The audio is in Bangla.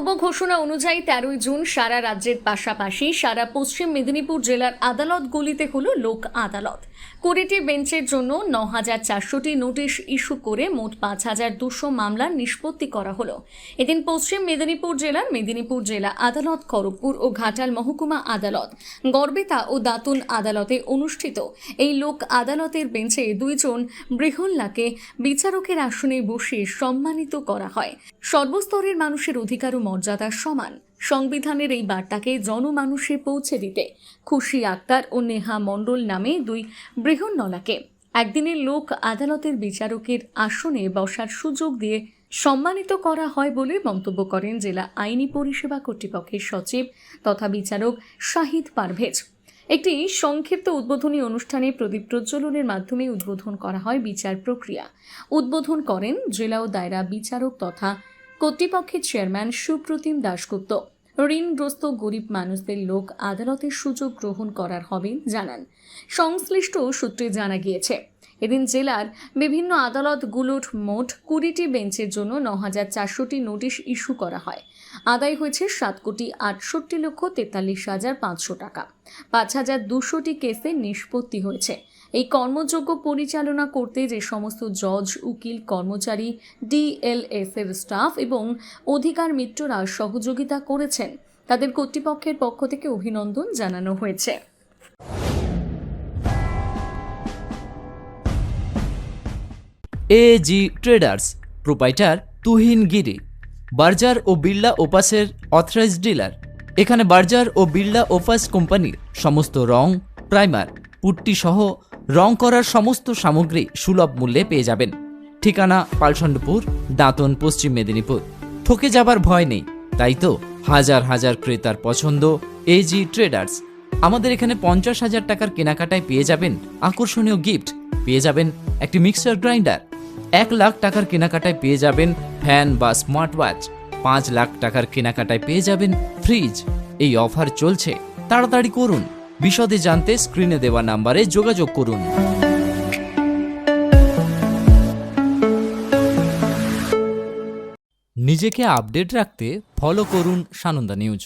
পূর্ব ঘোষণা অনুযায়ী 13 জুন সারা রাজ্যের পাশাপাশি সারা পশ্চিম মেদিনীপুর জেলার আদালতগুলিতে হলো লোক আদালত। 20টি বেঞ্চের জন্য 9,400টি নোটিশ ইস্যু করে মোট 5,200 মামলার নিষ্পত্তি করা হলো। এদিন পশ্চিম মেদিনীপুর জেলার মেদিনীপুর জেলা আদালত, খড়গপুর ও ঘাটাল মহকুমা আদালত, গড়বেতা ও দাঁতুন আদালতে অনুষ্ঠিত এই লোক আদালতের বেঞ্চে 2 জন বৃহল্লাকে বিচারকের আসনে বসিয়ে সম্মানিত করা হয়। সর্বস্তরের মানুষের অধিকার ও মর্যাদার সমান সংবিধানের এই বার্তাকে জনমানুষে পৌঁছে দিতে খুশি আক্তার ও নেহা মণ্ডল নামে 2 বৃহন্নলাকে একদিনের লোক আদালতের বিচারকের আসনে বসার সুযোগ দিয়ে সম্মানিত করা হয় বলে মন্তব্য করেন জেলা আইনি পরিষেবা কর্তৃপক্ষের সচিব তথা বিচারক শাহিদ পারভেজ। একটি সংক্ষিপ্ত উদ্বোধনী অনুষ্ঠানে প্রদীপ প্রজ্বলনের মাধ্যমে উদ্বোধন করা হয় বিচার প্রক্রিয়া। উদ্বোধন করেন জেলা ও দায়রা বিচারক তথা কর্তৃপক্ষের চেয়ারম্যান সুপ্রতিম দাশগুপ্ত। ঋণগ্রস্ত গরিব মানুষদের লোক আদালতের সুযোগ গ্রহণ করার হবে জানান। সংশ্লিষ্ট সূত্রে জানা গিয়েছে এদিন জেলার বিভিন্ন আদালতগুলোর মোট 20টি বেঞ্চের জন্য 9,400টি নোটিশ ইস্যু করা হয়। আদায় হয়েছে 7,68,43,500 টাকা। 5,200টি কেসে নিষ্পত্তি হয়েছে। এই কর্মযজ্ঞ পরিচালনা করতে যে সমস্ত জজ, উকিল, কর্মচারী, ডিএলএস এর স্টাফ এবং অধিকার মিত্ররা সহযোগিতা করেছেন তাদের কর্তৃপক্ষের পক্ষ থেকে অভিনন্দন জানানো হয়েছে। এজি ট্রেডার্স, প্রোপাইটার তুহিন গিরি, বার্জার ও বিড়লা ওপাসের অথরাইজড ডিলার। এখানে বার্জার ও বিড়লা ওপাস কোম্পানির সমস্ত রং, প্রাইমার, পুট্টি সহ রং করার সমস্ত সামগ্রী সুলভ মূল্যে পেয়ে যাবেন। ঠিকানা পালসণ্ডপুর, দাঁতন, পশ্চিম মেদিনীপুর। ঠকে যাবার ভয় নেই, তাই তো হাজার হাজার ক্রেতার পছন্দ এজি ট্রেডার্স। আমাদের এখানে 50,000 টাকার কেনাকাটায় পেয়ে যাবেন আকর্ষণীয় গিফট, পেয়ে যাবেন একটি মিক্সার গ্রাইন্ডার। 1 লাখ টাকার কেনাকাটায় পেয়ে যাবেন ফ্যান বা স্মার্ট ওয়াচ। 5 লাখ টাকার কেনাকাটায় পেয়ে যাবেন ফ্রিজ। এই অফার চলছে, তাড়াতাড়ি করুন। বিশদে জানতে স্ক্রিনে দেওয়া নাম্বারে যোগাযোগ করুন। নিজেকে আপডেট রাখতে ফলো করুন সানন্দা নিউজ।